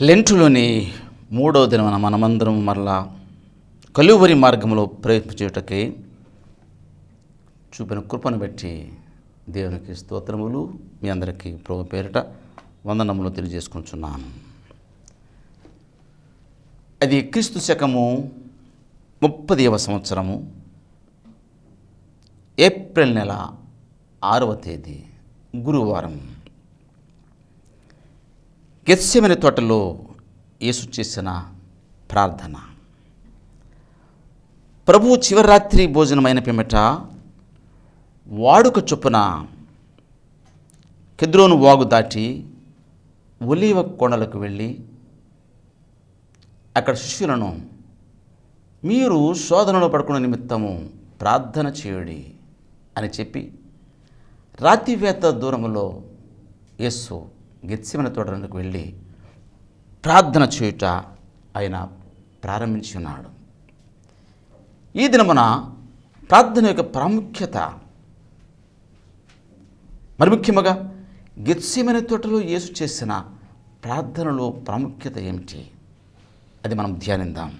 లెంటులోని 3వ దినమున మనమందరం మరలా కలువరి మార్గంలో ప్రయత్నం చేయుటకై చూపిన కృపను బట్టి దేవునికి స్తోత్రములు. మీ అందరికీ ప్రభు పేరిట వందనములు తెలియజేసుకుంటున్నాను. అది క్రీస్తు శకము 30వ సంవత్సరము ఏప్రిల్ నెల 6వ తేదీ గురువారం. గెత్సెమనే తోటలో యేసు చేసిన ప్రార్థన. ప్రభువు చివరి రాత్రి భోజనమైన పిమ్మట వాడుక చొప్పున కెద్రోను వాగు దాటి ఒలీవ కొండలకు వెళ్ళి అక్కడ శిష్యులను మీరు శోధనలో పడుకున్న నిమిత్తము ప్రార్థన చేయుడి అని చెప్పి రాతివేత దూరములో యేసు గెత్సెమనే తోటలకు వెళ్ళి ప్రార్థన చేయుట ఆయన ప్రారంభించి ఉన్నాడు. ఈ దినమున ప్రార్థన యొక్క ప్రాముఖ్యత, మరి ముఖ్యంగా గెత్సెమనే తోటలో యేసు చేసిన ప్రార్థనలో ప్రాముఖ్యత ఏమిటి, అది మనం ధ్యానిద్దాం.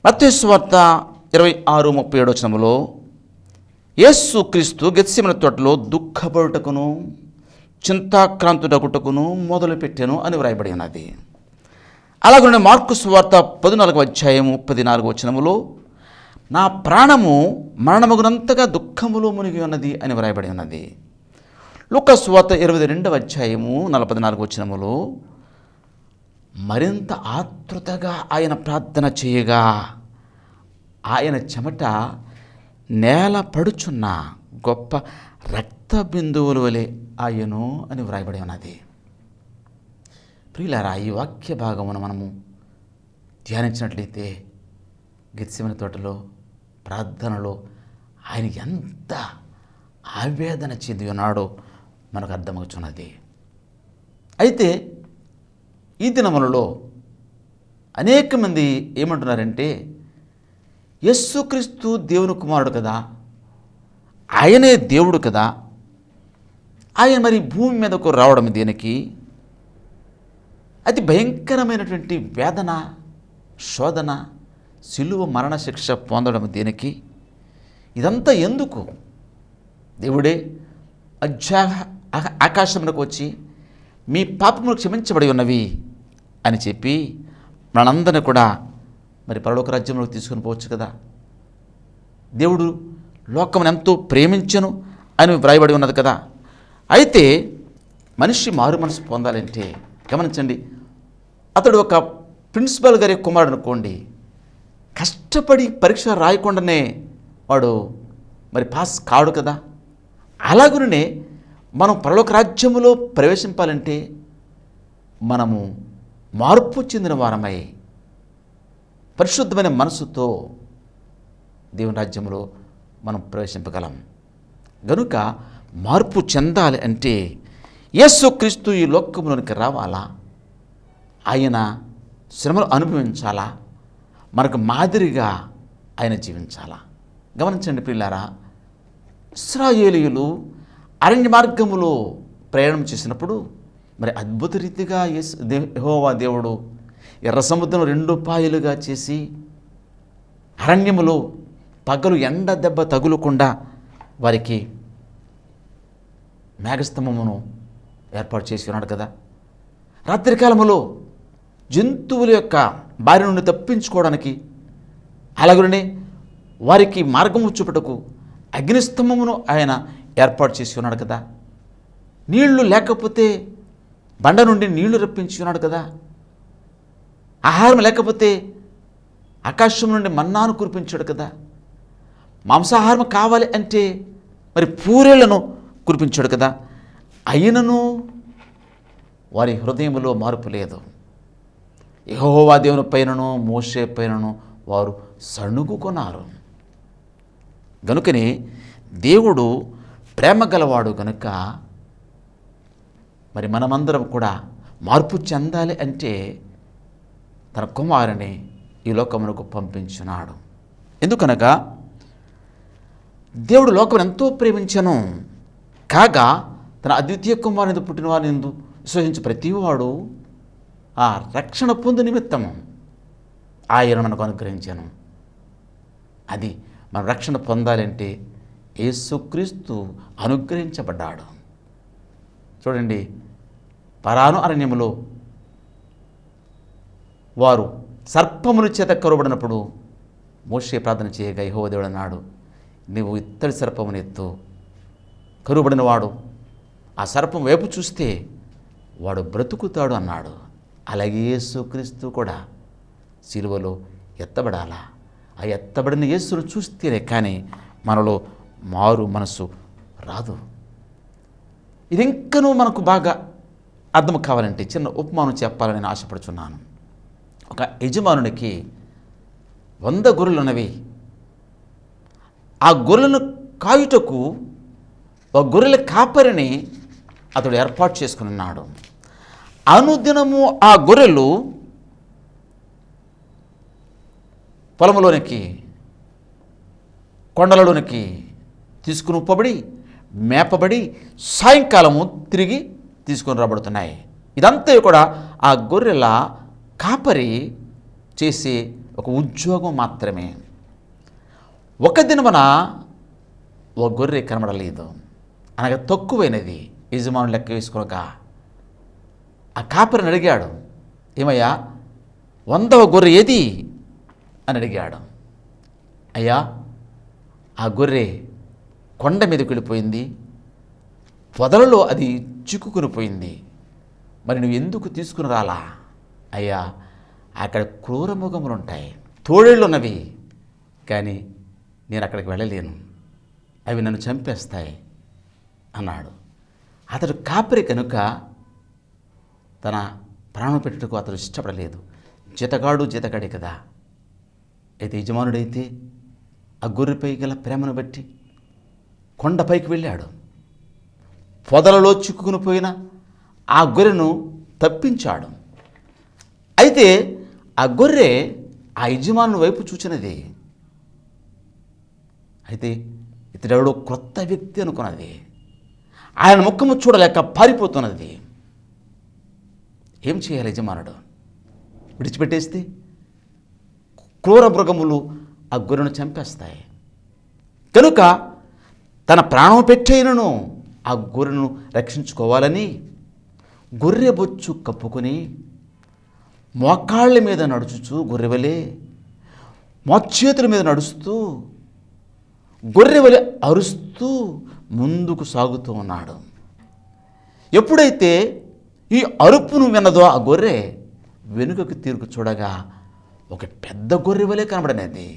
మత్తయి సువార్త 26:37 వచనములో యేసు క్రీస్తు గెత్సెమనే తోటలో దుఃఖపడుటకును చింతాక్రాంతుడగుటకును మొదలుపెట్టెను అని వ్రాయబడి ఉన్నది. అలాగనే మార్కు సువార్త 14:34 వచనములో నా ప్రాణము మరణమగునంతగా దుఃఖములో మునిగి ఉన్నది అని వ్రాయబడి ఉన్నది. లూకా సువార్త 22:44 వచనములో మరింత ఆతృతగా ఆయన ప్రార్థన చేయగా ఆయన చెమట నేల పడుచున్న గొప్ప రక్త బిందువుల వలె ఆయను అని వ్రాయబడి ఉన్నది. ప్రియులారా, ఈ వాక్య భాగమును మనము ధ్యానించినట్లయితే గెత్సెమనే తోటలో ప్రార్థనలో ఆయన ఎంత ఆవేదన చెంది ఉన్నాడో మనకు అర్థమవుతున్నది. అయితే ఈ దినములలో అనేక మంది ఏమంటున్నారంటే యేసుక్రీస్తు దేవుని కుమారుడు కదా, ఆయనే దేవుడు కదా, ఆయన మరి భూమి మీదకు రావడం దేనికి, అతి భయంకరమైనటువంటి వేదన, శోధన, సిలువ మరణశిక్ష పొందడం దేనికి, ఇదంతా ఎందుకు, దేవుడే ఆకాశమునకు వచ్చి మీ పాపములు క్షమించబడి ఉన్నవి అని చెప్పి మనందరినీ కూడా మరి పరలోక రాజ్యంలోకి తీసుకుని పోవచ్చు కదా. దేవుడు లోకమును ఎంతో ప్రేమించను అని వ్రాయబడి ఉన్నది కదా. అయితే మనిషి మారు మనసు పొందాలంటే గమనించండి, అతడు ఒక ప్రిన్సిపల్ గారి కుమారుడు అనుకోండి, కష్టపడి పరీక్ష రాయకుండానే వాడు మరి పాస్ కాడు కదా. అలాగనే మనం పరలోక రాజ్యములో ప్రవేశింపాలంటే మనము మార్పు చెందిన వారమై పరిశుద్ధమైన మనసుతో దేవుని రాజ్యంలో మనం ప్రవేశింపగలం. గనుక మార్పు చెందాలి అంటే యేసుక్రీస్తు ఈ లోకంలోనికి రావాలా, ఆయన శ్రమలు అనుభవించాలా, మనకు మాదిరిగా ఆయన జీవించాలా. గమనించండి ప్రియులారా, ఇశ్రాయేలీయులు అరణ్య మార్గములో ప్రయాణం చేసినప్పుడు మరి అద్భుత రీతిగా యెహోవా దేవుడు ఎర్ర సముద్రం 2 పాయలుగా చేసి అరణ్యములో పగలు ఎండ దెబ్బ తగులకుండా వారికి మేఘస్తంభమును ఏర్పాటు చేసి ఉన్నాడు కదా. రాత్రికాలములో జంతువుల యొక్క బారి నుండి తప్పించుకోవడానికి అలాగనే వారికి మార్గము చూపుటకు అగ్నిస్తంభమును ఆయన ఏర్పాటు చేసి ఉన్నాడు కదా. నీళ్లు లేకపోతే బండ నుండి నీళ్లు రప్పించి ఉన్నాడు కదా. ఆహారం లేకపోతే ఆకాశం నుండి మన్నాను కురిపించాడు కదా. మాంసాహారం కావాలి అంటే మరి పూరేళ్లను కురిపించాడు కదా. అయినను వారి హృదయంలో మార్పు లేదు. యెహోవా దేవుని పైనను మోషే పైనను వారు సణుగుకొన్నారు. గనుకనే దేవుడు ప్రేమ గలవాడు గనుక మరి మనమందరం కూడా మార్పు చెందాలి అంటే తన కుమారుని ఈ లోకమునకు పంపించున్నాడు. ఎందుకనగా దేవుడు లోకమును ఎంతో ప్రేమించను కాగా తన అద్వితీయ కుమారుని పుట్టిన వారిని విశ్వసించి ప్రతివాడు ఆ రక్షణ పొందు నిమిత్తము ఆయన మనకు అనుగ్రహించాను. అది మన రక్షణ పొందాలంటే యేసుక్రీస్తు అనుగ్రహించబడ్డాడు. చూడండి, పరాను అరణ్యములో వారు సర్పముల చేత కరువబడినప్పుడు మోషే ప్రార్థన చేయగా యెహోవా దేవుడు అన్నాడు, నీవు ఇత్తడి సర్పమును ఎత్తు. కరువబడిన వాడు ఆ సర్పం వైపు చూస్తే వాడు బ్రతుకుతాడు అన్నాడు. అలాగే యేసుక్రీస్తు కూడా సిలువలో ఎత్తబడాలా. ఆ ఎత్తబడిన యేసును చూస్తేనే కానీ మనలో మారు మనసు రాదు. ఇది ఇంకనూ మనకు బాగా అర్థం కావాలంటే చిన్న ఉపమానం చెప్పాలని నేను ఆశపడుచున్నాను. ఒక యజమానునికి 100 గొర్రెలు ఉన్నవి. ఆ గొర్రెలను కాయుటకు ఒక గొర్రెల కాపరిని అతడు ఏర్పాటు చేసుకుని ఉన్నాడు. అనుదినము ఆ గొర్రెలు పొలంలోనికి, కొండలలోనికి తీసుకుని పోబడి మేపబడి సాయంకాలము తిరిగి తీసుకొని రాబడుతున్నాయి. ఇదంతా కూడా ఆ గొర్రెల కాపరి చేసే ఒక ఉద్యోగం మాత్రమే. ఒక దినమున ఒక గొర్రె కనబడలేదు, అనగా తక్కువైనది. యజమానులు లెక్క వేసుకోగా ఆ కాపరిని అడిగాడు, ఏమయ్యా 100వ గొర్రె ఏది అని అడిగాడు. అయ్యా, ఆ గొర్రె కొండ మీదకి వెళ్ళిపోయింది, పొదలలో అది చిక్కుకుని పోయింది, మరి నువ్వు ఎందుకు తీసుకుని రాలా? అయ్యా, అక్కడ క్రూరమృగములు ఉంటాయి, తోడేళ్ళు ఉన్నవి, కానీ నేను అక్కడికి వెళ్ళలేను, అవి నన్ను చంపేస్తాయి అన్నాడు. అతడు కాపరి కనుక తన ప్రాణం పెట్టుటకు అతడు ఇష్టపడలేదు. జీతగాడే కదా. అయితే యజమానుడైతే ఆ గొర్రెపై గల ప్రేమను బట్టి కొండపైకి వెళ్ళాడు. పొదలలో చిక్కుకుని పోయిన ఆ గొర్రెను తప్పించాడు. అయితే ఆ గొర్రె ఆ యజమానుని వైపు చూచినది. అయితే ఇతడెవడో క్రొత్త వ్యక్తి అనుకున్నది. ఆయన ముఖము చూడలేక పారిపోతున్నది. ఏం చేయాలి యజమానుడు? విడిచిపెట్టేస్తే క్రూర మృగములు ఆ గొర్రెను చంపేస్తాయి. కనుక తన ప్రాణం పెట్టైనను ఆ గొర్రెను రక్షించుకోవాలని గొర్రె బొచ్చు కప్పుకొని మోకాళ్ళ మీద నడుచుచూ గొర్రెవలే మోచేతుల మీద నడుస్తూ గొర్రెవలే అరుస్తూ ముందుకు సాగుతూ ఉన్నాడు. ఎప్పుడైతే ఈ అరుపును విన్నదో ఆ గొర్రె వెనుకకు తిరుగు చూడగా ఒక పెద్ద గొర్రె వలె కనబడనేది.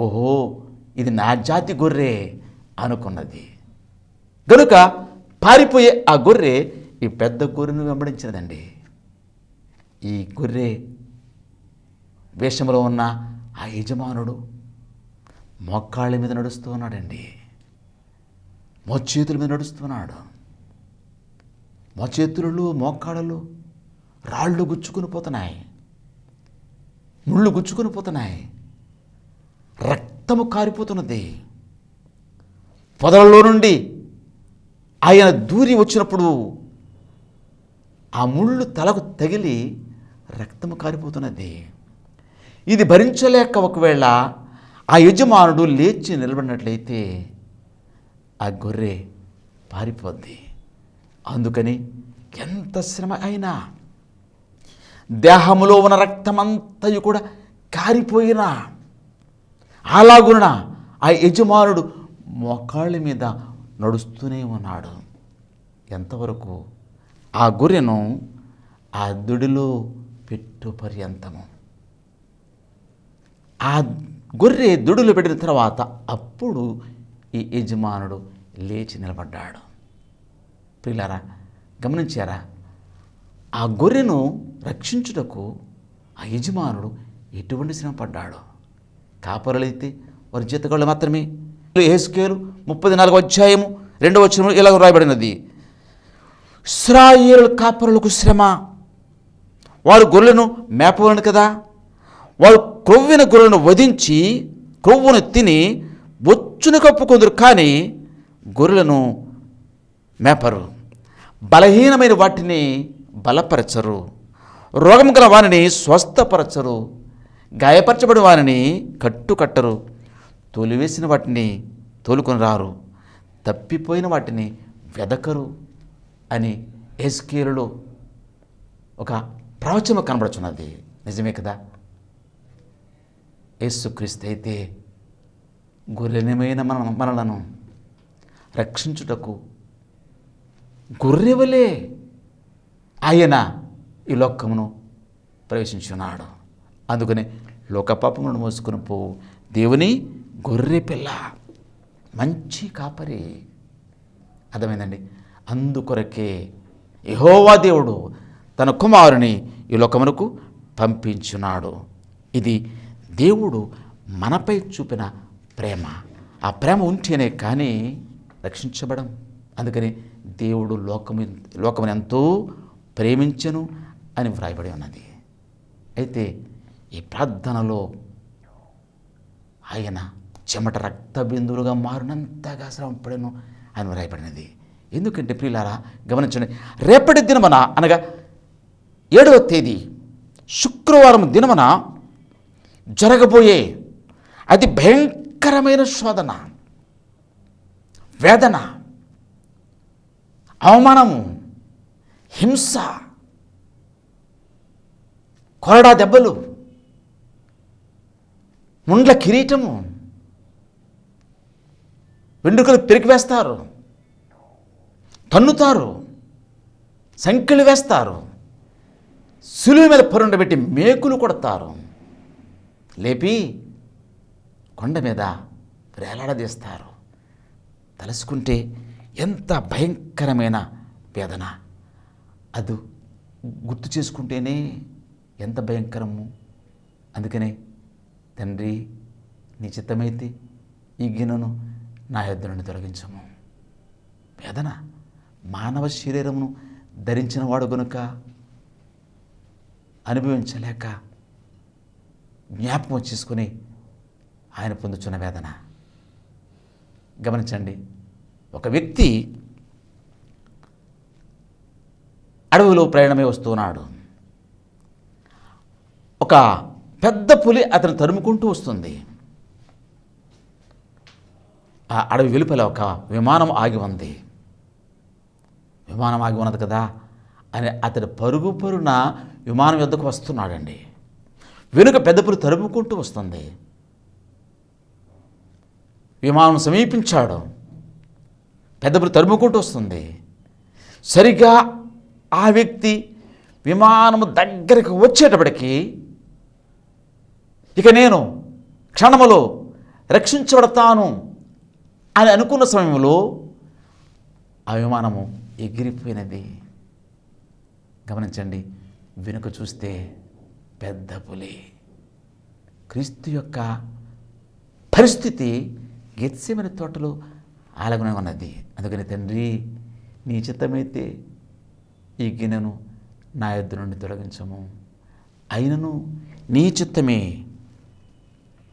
ఓహో, ఇది నా జాతి గొర్రె అనుకున్నది. గనుక పారిపోయే ఆ గొర్రె ఈ పెద్ద గొర్రెను వెంబడించినదండి. ఈ గొర్రె వేషంలో ఉన్న ఆ యజమానుడు మోకాళ్ళ మీద నడుస్తూ ఉన్నాడండి. మోచేతుల మీద నడుస్తున్నాడు. మోచేతులలో మోకాళ్ళలో రాళ్ళు గుచ్చుకుని పోతున్నాయి, ముళ్ళు గుచ్చుకుని పోతున్నాయి, రక్తము కారిపోతున్నది. పొదలలో నుండి ఆయన దూరి వచ్చినప్పుడు ఆ ముళ్ళు తలకు తగిలి రక్తము కారిపోతున్నది. ఇది భరించలేక ఒకవేళ ఆ యజమానుడు లేచి నిలబడినట్లయితే ఆ గొర్రె పారిపోద్ది. అందుకని ఎంత శ్రమ అయినా, దేహములో ఉన్న రక్తమంతయు కూడా కారిపోయినా అలాగున ఆ యజమానుడు మోకాళ్ళ మీద నడుస్తూనే ఉన్నాడు. ఎంతవరకు? ఆ గొర్రెను ఆ దుడిలో పెట్టు పర్యంతము. ఆ గొర్రె దుడులు పెట్టిన తర్వాత అప్పుడు ఈ యజమానుడు లేచి నిలబడ్డాడు. ప్రియులారా, గమనించారా? ఆ గొర్రెను రక్షించుటకు ఆ యజమానుడు ఎటువంటి శ్రమ పడ్డాడు. కాపరులైతే వారి జీతగాళ్ళు మాత్రమే. యెహెజ్కేలు 34వ అధ్యాయము 2వ వచనంలో ఇలా రాయబడినది, ఇశ్రాయేలు కాపరులకు శ్రమ, వారు గొర్రెలను మేపవలను కదా, వారు క్రొవ్విన గొర్రెలను వధించి క్రొవ్వును తిని బొచ్చును కప్పుకొందురు, కానీ గొర్రెలను మేపరు. బలహీనమైన వాటిని బలపరచరు, రోగం గల వారిని స్వస్థపరచరు, గాయపరచబడి వారిని కట్టరు, తోలివేసిన వాటిని తోలుకొని రారు, తప్పిపోయిన వాటిని వెదకరు అని ఎజ్కేలులో ఒక ప్రవచనం కనబడుచున్నది. నిజమే కదా? యేసుక్రీస్తు అయితే గొర్రెనమైన మనలను రక్షించుటకు గొర్రెవలే ఆయన ఈ లోకమును ప్రవేశించున్నాడు. అందుకని లోక పాపములను మోసుకొని పోవు దేవుని గొర్రె పిల్ల, మంచి కాపరి. అర్థమైందండి? అందుకొరకే యెహోవా దేవుడు తన కుమారుని ఈ లోకమునకు పంపించున్నాడు. ఇది దేవుడు మనపై చూపిన ప్రేమ. ఆ ప్రేమ ఉంటేనే కానీ రక్షించబడం. అందుకని దేవుడు లోకమును ఎంతో ప్రేమించెను అని వ్రాయబడి ఉన్నది. అయితే ఈ ప్రార్థనలో ఆయన చెమట రక్త బిందువులుగా మారినంతగా శ్రమపడెను అని వ్రాయబడినది. ఎందుకంటే ప్రియులారా గమనించండి, రేపటి దినమున అనగా 7వ తేదీ శుక్రవారం దినమున జరగబోయే అతి భయంకరమైన శోధన, వేదన, అవమానము, హింస, కొరడా దెబ్బలు, ముండ్ల కిరీటము, వెంట్రుకలు పెరికివేస్తారు, తన్నుతారు, సంకెళ్ళు వేస్తారు, సులువు మీద పరుండబెట్టి మేకులు కొడతారు, లేపి కొండ మీద వేలాడదీస్తారు. తలుసుకుంటే ఎంత భయంకరమైన వేదన! అది గుర్తు చేసుకుంటేనే ఎంత భయంకరము. అందుకనే తండ్రి, నీ చిత్తమైతే ఈ గిన్నెను నా యొద్ద నుండి తొలగించము. వేదన. మానవ శరీరమును ధరించిన వాడు గనుక అనుభవించలేక జ్ఞాపకం చేసుకుని ఆయన పొందుతున్న వేదన. గమనించండి, ఒక వ్యక్తి అడవిలో ప్రయాణమై వస్తున్నాడు. ఒక పెద్ద పులి అతను తరుముకుంటూ వస్తుంది. ఆ అడవి వెలుపల ఒక విమానం ఆగి ఉంది. విమానం ఆగి ఉన్నది కదా అని అతడు పరుగు పరుగున విమానం యొద్దకు వస్తున్నాడండి. వెనుక పెద్ద పులి తరుముకుంటూ వస్తుంది. విమానం సమీపించాడు. పెద్ద పులి తరుముకుంటూ వస్తుంది. సరిగా ఆ వ్యక్తి విమానము దగ్గరికి వచ్చేటప్పటికి ఇక నేను క్షణములో రక్షించబడతాను అని అనుకున్న సమయంలో ఆ విమానము ఎగిరిపోయినది. గమనించండి, వెనుక చూస్తే పెద్ద పులి. క్రీస్తు యొక్క పరిస్థితి గెత్సేమని తోటలో అలాగనే ఉన్నది. అందుకని తండ్రి, నీ చిత్తమైతే ఈ గిన్నెను నా యొద్ద నుండి తొలగించము, అయినను నీ చిత్తమే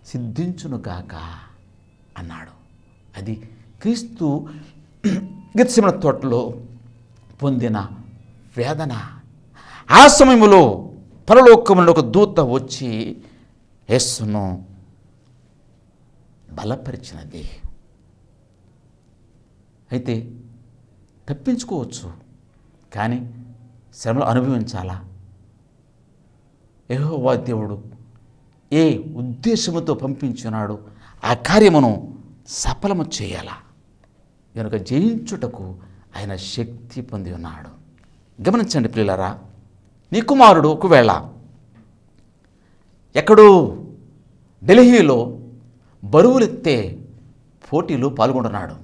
సిద్ధించునుగాక అన్నాడు. అది క్రీస్తు గెత్సేమని తోటలో పొందిన వేదన. ఆ సమయంలో పరలోకములో ఒక దూత వచ్చి యేసును బలపరిచినది. అయితే తప్పించుకోవచ్చు, కానీ శ్రమలు అనుభవించాలా? యెహోవా దేవుడు ఏ ఉద్దేశముతో పంపించున్నాడు ఆ కార్యమును సఫలము చేయాలా కనుక జయించుటకు ఆయన శక్తి పొంది ఉన్నాడు. గమనించండి ప్రియులారా, నీ కుమారుడు ఒకవేళ ఎక్కడో ఢిల్లీలో బరువులెత్తే పోటీలో పాల్గొంటున్నాడు.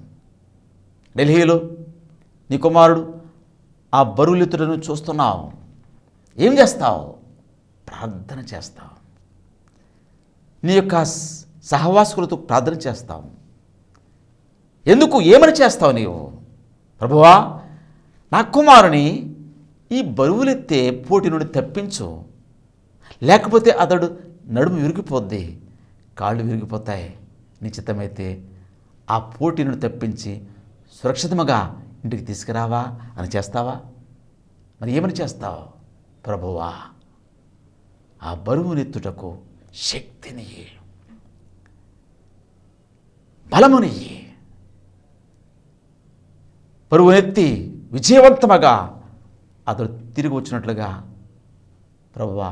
ఢిల్లీలో నీ కుమారుడు ఆ బరువులెత్తుటను చూస్తున్నావు. ఏం చేస్తావు? ప్రార్థన చేస్తావు. నీ యొక్క సహవాసులతో ప్రార్థన చేస్తావు. ఎందుకు? ఏమని చేస్తావు నీవు? ప్రభువా, నా కుమారుని ఈ బరువులెత్తే పోటీ నుండి తప్పించు, లేకపోతే అతడు నడుము విరిగిపోద్ది, కాళ్ళు విరిగిపోతాయి. నీ చిత్తమైతే ఆ పోటీ నుండి తప్పించి సురక్షితముగా ఇంటికి తీసుకురావా అని చేస్తావా? మరి ఏమని చేస్తావు? ప్రభువా, ఆ బరువునెత్తుటకు శక్తినియ్యి, బలమునియ్యి, బరువునెత్తి విజయవంతముగా అతడు తిరిగి వచ్చినట్లుగా ప్రభువా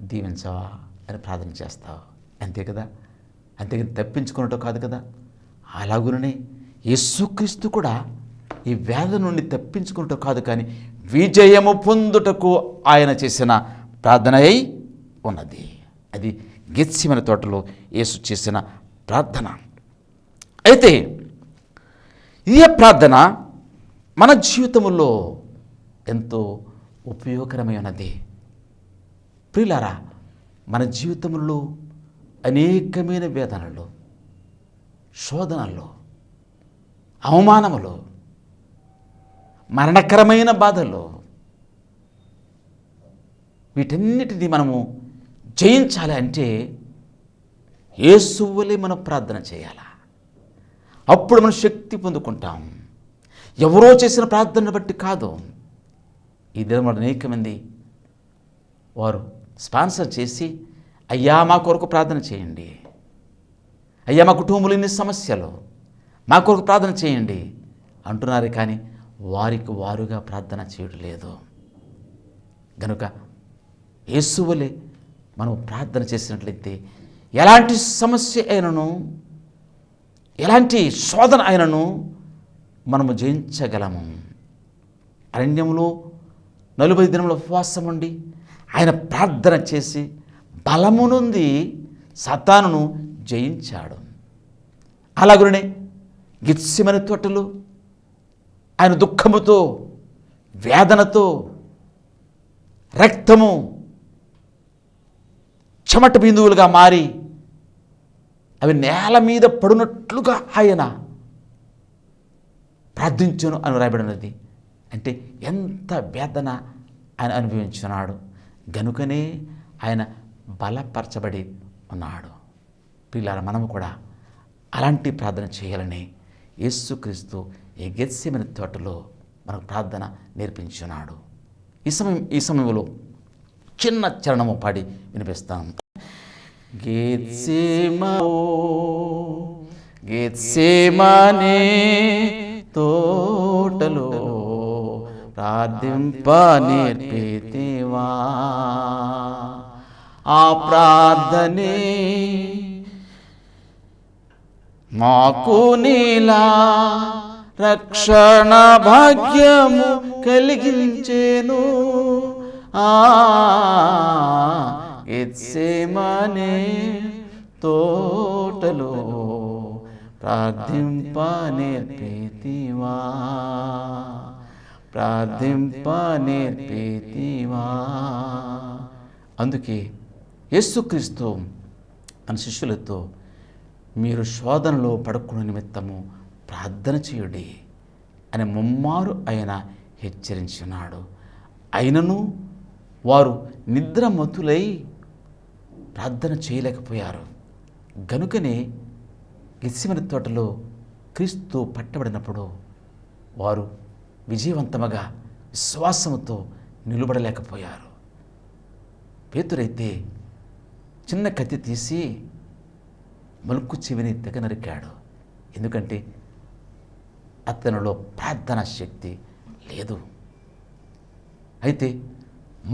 దీవించవా అని ప్రార్థన చేస్తావు. అంతే కదా, అంతేకాని తప్పించుకున్నట్టు కాదు కదా. అలాగుననే యేసుక్రీస్తు కూడా ఈ వ్యాధి నుండి తప్పించుకున్నట్టు కాదు, కానీ విజయము పొందుటకు ఆయన చేసిన ప్రార్థన అయి ఉన్నది. అది గెత్సేమనే తోటలో యేసు చేసిన ప్రార్థన. అయితే ఈ ప్రార్థన మన జీవితంలో ఎంతో ఉపయోగకరమై ఉన్నది. ప్రియులారా, మన జీవితంలో అనేకమైన వేదనలు, శోధనలు, అవమానములు, మరణకరమైన బాధలు, వీటన్నిటినీ మనము జయించాలి అంటే యేసువలే మనం ప్రార్థన చేయాలి. అప్పుడు మనం శక్తి పొందుకుంటాం. ఎవరో చేసిన ప్రార్థన బట్టి కాదు. ఈ దినం అనేక మంది వారు స్పాన్సర్ చేసి, అయ్యా మా కొరకు ప్రార్థన చేయండి, అయ్యా మా కుటుంబంలో ఇన్ని సమస్యలు, మా కొరకు ప్రార్థన చేయండి అంటున్నారు, కానీ వారికి వారుగా ప్రార్థన చేయడం లేదు. గనుక యేసువలే మనం ప్రార్థన చేసినట్లయితే ఎలాంటి సమస్య అయినను, ఎలాంటి శోధన అయినను మనము జయించగలము. అరణ్యంలో 40 దినముల ఉపవాసం ఉండి ఆయన ప్రార్థన చేసి బలము నుండి సాతానును జయించాడు. అలాగనే గెత్సేమనే తోటలో ఆయన దుఃఖముతో, వేదనతో, రక్తము చెమట బిందువులుగా మారి అవి నేల మీద పడినట్లుగా ఆయన ప్రార్థించును అని రాయబడినది. అంటే ఎంత వేదన ఆయన అనుభవించున్నాడు. గనుకనే ఆయన బలపరచబడి ఉన్నాడు. ప్రియులారా, మనము కూడా అలాంటి ప్రార్థన చేయాలని యేసుక్రీస్తు ఈ గెత్సేమనే తోటలో మనకు ప్రార్థన నేర్పించున్నాడు. ఈ సమయంలో చిన్న చరణము పాడి వినిపిస్తాం. గెత్సేమనే తోటలో ప్రార్థింప నేర్పితివా, ఆ ప్రార్థనే మాకు నీలా రక్షణ భాగ్యము కలిగించేను. గెత్సేమనే తోటలో ప్రార్థింప నేర్పితివా, ప్రార్థింప నేర్పితివా. అందుకే యేసుక్రీస్తు మన శిష్యులతో మీరు శోధనలో పడకుండా నిమిత్తము ప్రార్థన చేయుడి అని ముమ్మారు ఆయన హెచ్చరించున్నాడు. అయినను వారు నిద్రమత్తులై ప్రార్థన చేయలేకపోయారు. గనుకనే గెత్సేమనే తోటలో క్రీస్తు పట్టబడినప్పుడు వారు విజయవంతముగా విశ్వాసముతో నిలబడలేకపోయారు. పేతురైతే చిన్న కత్తి తీసి మలుకు చెవిని తెగ నరికాడు. ఎందుకంటే అతనిలో ప్రార్థనా శక్తి లేదు. అయితే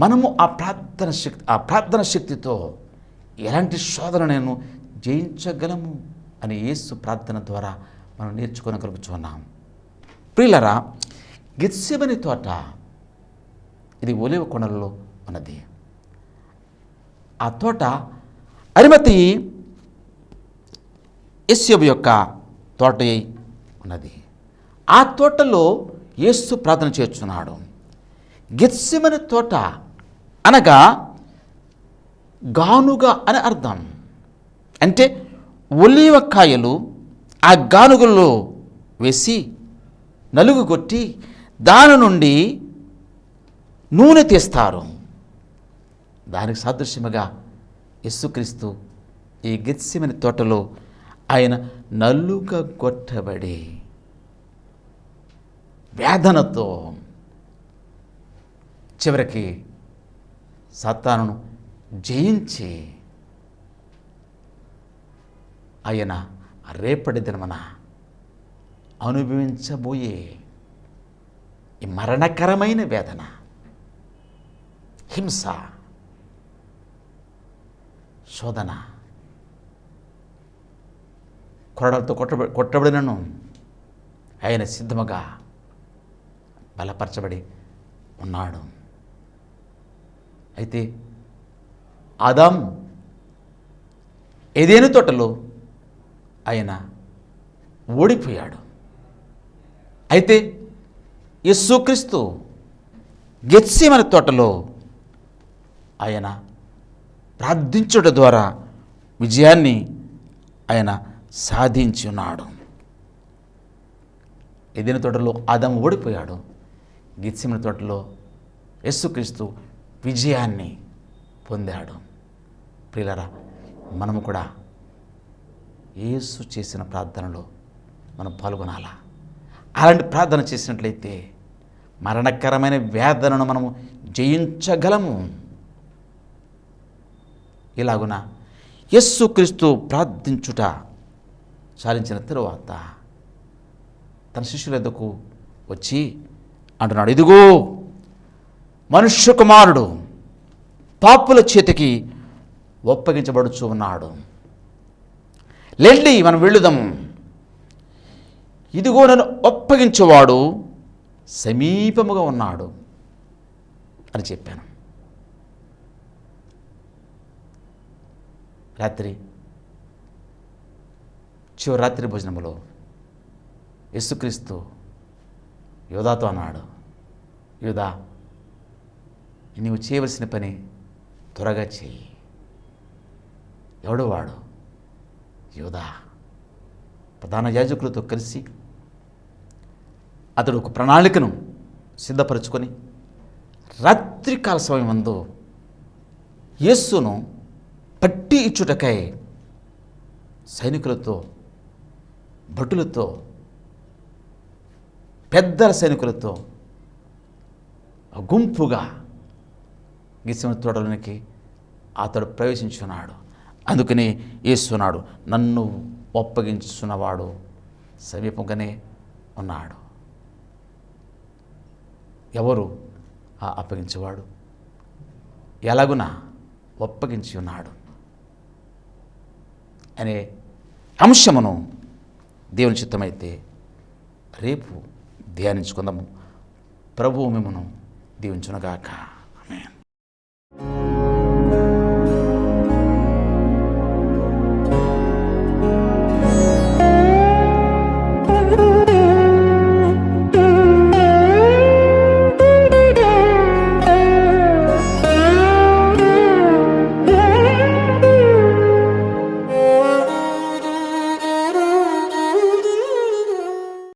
మనము ఆ ప్రార్థన శక్తితో ఎలాంటి శోధనను జయించగలము అని యేసు ప్రార్థన ద్వారా మనం నేర్చుకోగలుగుతున్నాం. ప్రియులారా, గెత్సేమనే తోట ఇది ఒలీవ కొండలలో ఉన్నది. ఆ తోట అరిమతయి యేసు యొక్క తోట ఉన్నది. ఆ తోటలో యేసు ప్రార్థన చేస్తున్నాడు. గెత్సేమనే తోట అనగా గానుగ అని అర్థం. అంటే ఒలీవ కాయలు ఆ గానుగల్లో వేసి నలుగు కొట్టి దాని నుండి నూనె తీస్తారు. దానికి సాదృశ్యముగా యేసుక్రీస్తు ఈ గెత్సేమనే తోటలో ఆయన నలుగ కొట్టబడి వేదనతో చివరికి సాతానును జయించి ఆయన రేపటి దినమున అనుభవించబోయే ఈ మరణకరమైన వేదన, హింస, శోధన, కొరడాలతో కొట్టబడినను ఆయన సిద్ధముగా బలపరచబడి ఉన్నాడు. అయితే ఆదాం ఏదెను తోటలో ఆయన ఓడిపోయాడు. అయితే యేసుక్రీస్తు గెత్సేమనే తోటలో ఆయన ప్రార్థించుట ద్వారా విజయాన్ని ఆయన సాధించి ఉన్నాడు. ఏదెను తోటలో ఆదాము ఓడిపోయాడు, గెత్సేమనే తోటలో యేసుక్రీస్తు విజయాన్ని పొందాడు. ప్రియులారా, మనము కూడా యేసు చేసిన ప్రార్థనలో మనం పాల్గొనాలా. అలాంటి ప్రార్థన చేసినట్లయితే మరణకరమైన వేదనను మనము జయించగలము. ఇలాగున యేసుక్రీస్తు ప్రార్థించుట చాలించిన తరువాత తన శిష్యుల వద్దకు వచ్చి అంటున్నాడు, ఇదిగో మనుష్య కుమారుడు పాపుల చేతికి ఒప్పగించబడుచు ఉన్నాడు. లెండి మనం వెళ్ళుదాము. ఇదిగో నన్ను ఒప్పగించేవాడు సమీపముగా ఉన్నాడు అని చెప్పాను. చివరాత్రి భోజనములో యేసుక్రీస్తు యోధాతో అన్నాడు, యోధా, నీవు చేయవలసిన పని త్వరగా చేయి. ఎవడు వాడు? యోధా ప్రధాన యాజకులతో కలిసి అతడు ఒక ప్రణాళికను సిద్ధపరచుకొని రాత్రికాల సమయమందు యేసును పట్టి ఇచ్చుటకై సైనికులతో, భటులతో, పెద్దల సైనికులతో గుంపుగా గెత్సేమనే తోటలోనికి అతడు ప్రవేశించున్నాడు. అందుకని యేసున్నాడు, నన్ను ఒప్పగించున్నవాడు సమీపంగానే ఉన్నాడు. ఎవరు ఆ అప్పగించేవాడు? ఎలాగున ఒప్పగించి ఉన్నాడు అనే అంశమును దేవుని చిత్తమైతే రేపు ధ్యానించుకుందాము. ప్రభువు మిమ్మును దీవించునుగాక. ఆమేన్.